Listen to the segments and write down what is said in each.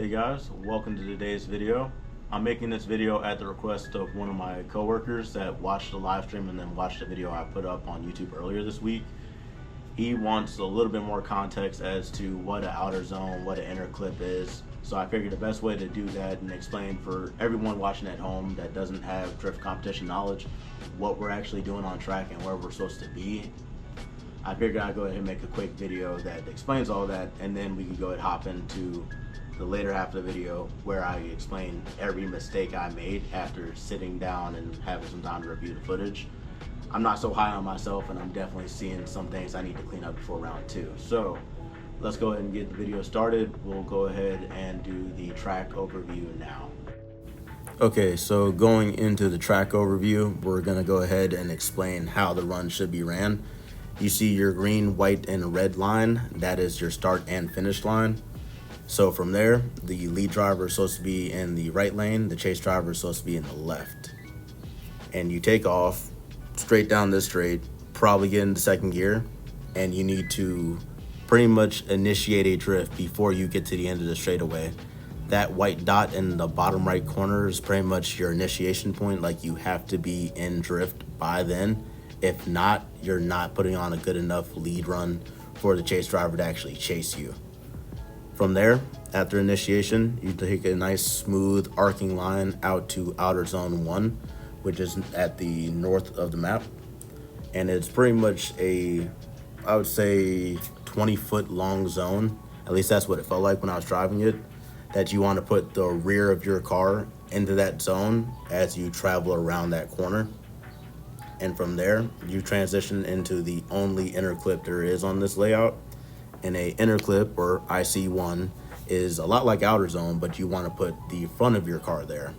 Hey guys, welcome to today's video. I'm making this video at the request of one of my coworkers that watched the live stream and then watched the video I put up on YouTube earlier this week. He wants a little bit more context as to what an outer zone, what an inner clip is. So I figured the best way to do that and explain for everyone watching at home that doesn't have drift competition knowledge what we're actually doing on track and where we're supposed to be. I figured I'd go ahead and make a quick video that explains all that, and then we can go ahead and hop into the later half of the video where I explain every mistake I made after sitting down and having some time to review the footage. I'm not so high on myself, and I'm definitely seeing some things I need to clean up before round two. So let's go ahead and get the video started. We'll go ahead and do the track overview now. Okay, so going into the track overview, we're gonna go ahead and explain how the run should be ran. You see your green, white, and red line, that is your start and finish line. So from there, the lead driver is supposed to be in the right lane, the chase driver is supposed to be in the left. And you take off straight down this straight, probably get into second gear, and you need to pretty much initiate a drift before you get to the end of the straightaway. That white dot in the bottom right corner is pretty much your initiation point, like you have to be in drift by then. If not, you're not putting on a good enough lead run for the chase driver to actually chase you. From there, after initiation, you take a nice smooth arcing line out to outer zone 1, which is at the north of the map. And it's pretty much a, I would say, 20-foot long zone. At least that's what it felt like when I was driving it, that you want to put the rear of your car into that zone as you travel around that corner. And from there, you transition into the only inner clip there is on this layout. And a inner clip, or IC1, is a lot like outer zone, but you want to put the front of your car there.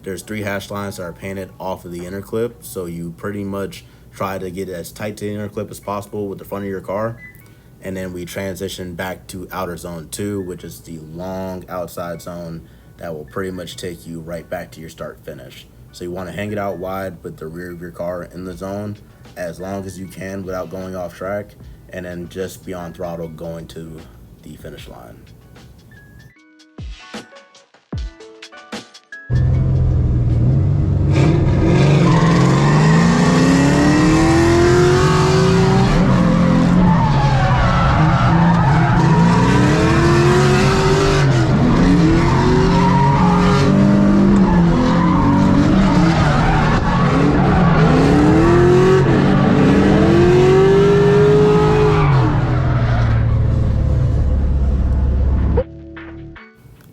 There's 3 hash lines that are painted off of the inner clip, so you pretty much try to get as tight to the inner clip as possible with the front of your car. And then we transition back to outer zone 2, which is the long outside zone that will pretty much take you right back to your start finish. So you want to hang it out wide with the rear of your car in the zone as long as you can without going off track, and then just be on throttle going to the finish line.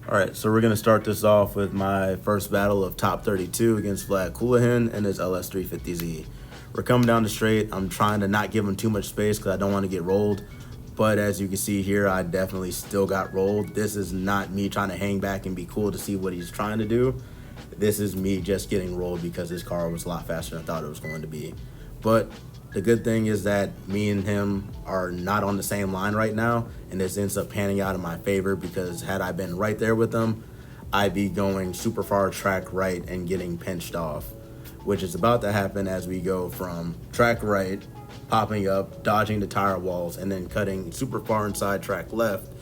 Alright, so we're going to start this off with my first battle of top 32 against Vlad Coulihan and his LS350Z. We're coming down the straight. I'm trying to not give him too much space because I don't want to get rolled. But as you can see here, I definitely still got rolled. This is not me trying to hang back and be cool to see what he's trying to do. This is me just getting rolled because his car was a lot faster than I thought it was going to be. But the good thing is that me and him are not on the same line right now, and this ends up panning out in my favor because had I been right there with him, I'd be going super far track right and getting pinched off, which is about to happen as we go from track right, popping up, dodging the tire walls, and then cutting super far inside track left,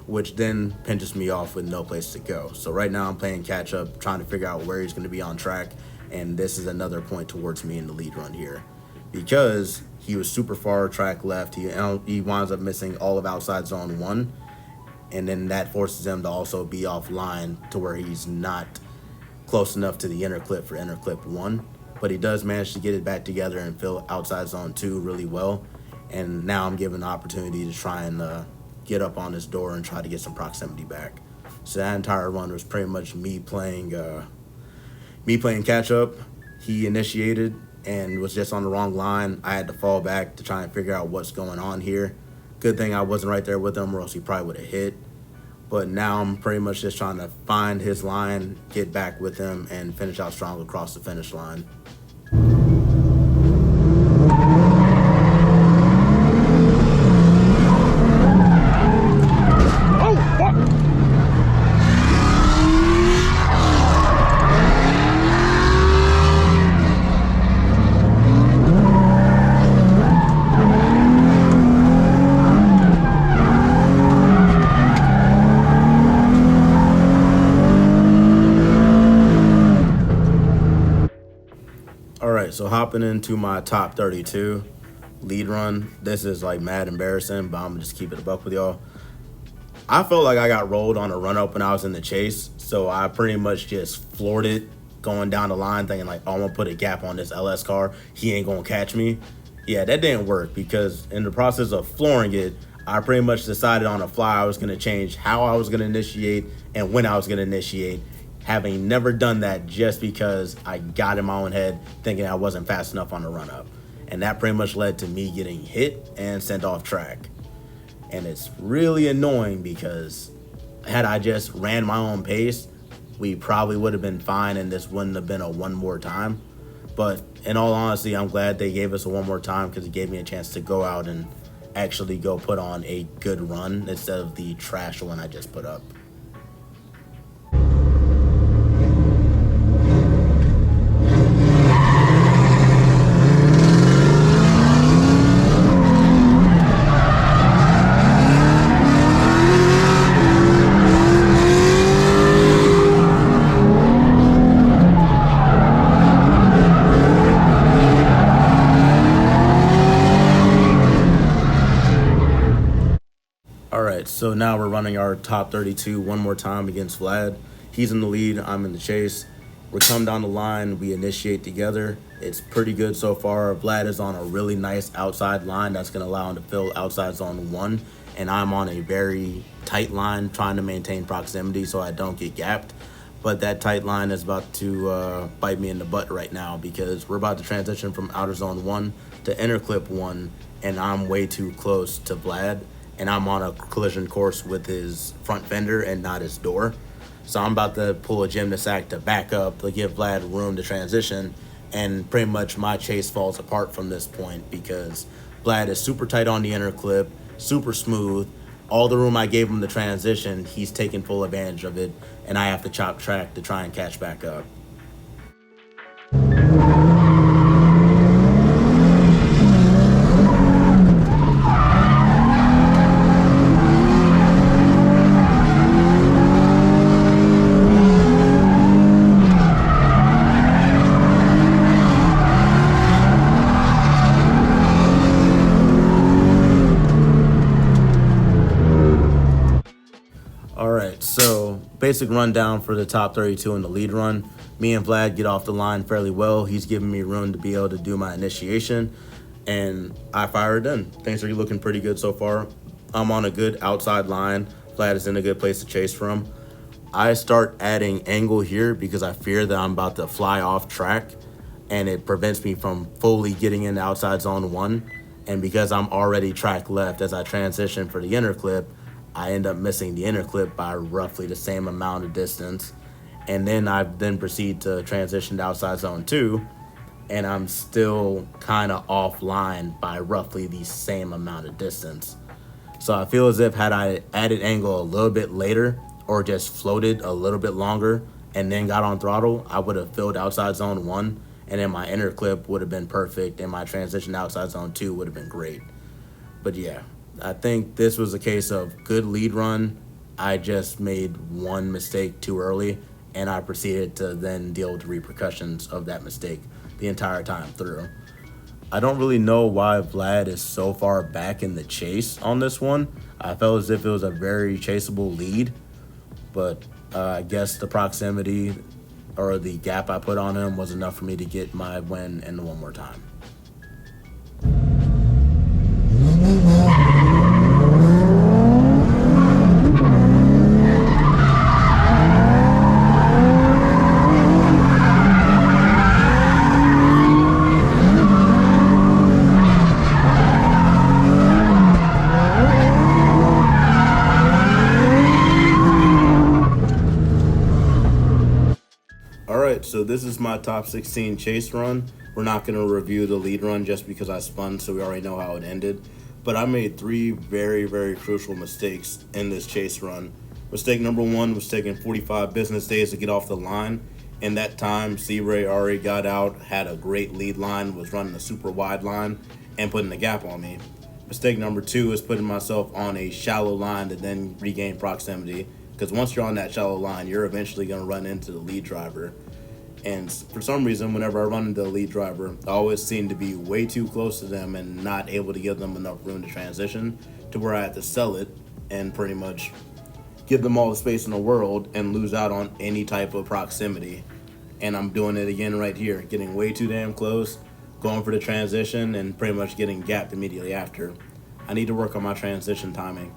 which then pinches me off with no place to go. So right now I'm playing catch up, trying to figure out where he's going to be on track, and this is another point towards me in the lead run here. Because he was super far track left, he winds up missing all of outside zone 1, and then that forces him to also be offline to where he's not close enough to the inner clip for inner clip 1, but he does manage to get it back together and fill outside zone 2 really well. And now I'm given the opportunity to try and get up on this door and try to get some proximity back. So that entire run was pretty much me playing catch up. He initiated and was just on the wrong line. I had to fall back to try and figure out what's going on here. Good thing I wasn't right there with him, or else he probably would have hit. But now I'm pretty much just trying to find his line, get back with him, and finish out strong across the finish line. so hopping into my top 32 lead run. This is like mad embarrassing, but I'm gonna just keep it a buck with y'all. I felt like I got rolled on a run up when I was in the chase, so I pretty much just floored it going down the line, thinking like, oh, I'm gonna put a gap on this LS car. He ain't gonna catch me. Yeah, that didn't work because in the process of flooring it, I pretty much decided on the fly I was gonna change how I was gonna initiate and when I was gonna initiate, having never done that just because I got in my own head thinking I wasn't fast enough on the run up. And that pretty much led to me getting hit and sent off track. And it's really annoying because had I just ran my own pace, we probably would have been fine and this wouldn't have been a one more time. But in all honesty, I'm glad they gave us a one more time because it gave me a chance to go out and actually go put on a good run instead of the trash one I just put up. All right, so now we're running our top 32 one more time against Vlad. He's in the lead, I'm in the chase. We come down the line, we initiate together. It's pretty good so far. Vlad is on a really nice outside line that's going to allow him to fill outside zone 1, and I'm on a very tight line trying to maintain proximity so I don't get gapped. But that tight line is about to bite me in the butt right now because we're about to transition from outer zone 1 to inner clip 1, and I'm way too close to Vlad, and I'm on a collision course with his front fender and not his door. So I'm about to pull a gymnast act to back up to give Vlad room to transition, and pretty much my chase falls apart from this point because Vlad is super tight on the inner clip, super smooth. All the room I gave him to transition, he's taking full advantage of it, and I have to chop track to try and catch back up. All right, so basic rundown for the top 32 in the lead run. Me and Vlad get off the line fairly well. He's giving me room to be able to do my initiation, and I fire it in. Things are looking pretty good so far. I'm on a good outside line. Vlad is in a good place to chase from. I start adding angle here because I fear that I'm about to fly off track, and it prevents me from fully getting into outside zone 1. And because I'm already track left as I transition for the inner clip, I end up missing the inner clip by roughly the same amount of distance. And then I proceed to transition to outside zone 2, and I'm still kind of offline by roughly the same amount of distance. So I feel as if had I added angle a little bit later or just floated a little bit longer and then got on throttle, I would have filled outside zone 1, and then my inner clip would have been perfect and my transition to outside zone 2 would have been great. But yeah, I think this was a case of good lead run. I just made one mistake too early, and I proceeded to then deal with the repercussions of that mistake the entire time through. I don't really know why Vlad is so far back in the chase on this one. I felt as if it was a very chaseable lead, but I guess the proximity or the gap I put on him was enough for me to get my win in one more time. All right, so this is my top 16 chase run. We're not going to review the lead run just because I spun, so we already know how it ended. But I made 3 very, very crucial mistakes in this chase run. Mistake number 1 was taking 45 business days to get off the line. In that time, C-Ray already got out, had a great lead line, was running a super wide line, and putting the gap on me. Mistake number 2 is putting myself on a shallow line to then regain proximity. Because once you're on that shallow line, you're eventually going to run into the lead driver. And for some reason, whenever I run into the lead driver, I always seem to be way too close to them and not able to give them enough room to transition to where I have to sell it and pretty much give them all the space in the world and lose out on any type of proximity. And I'm doing it again right here, getting way too damn close, going for the transition, and pretty much getting gapped immediately after. I need to work on my transition timing.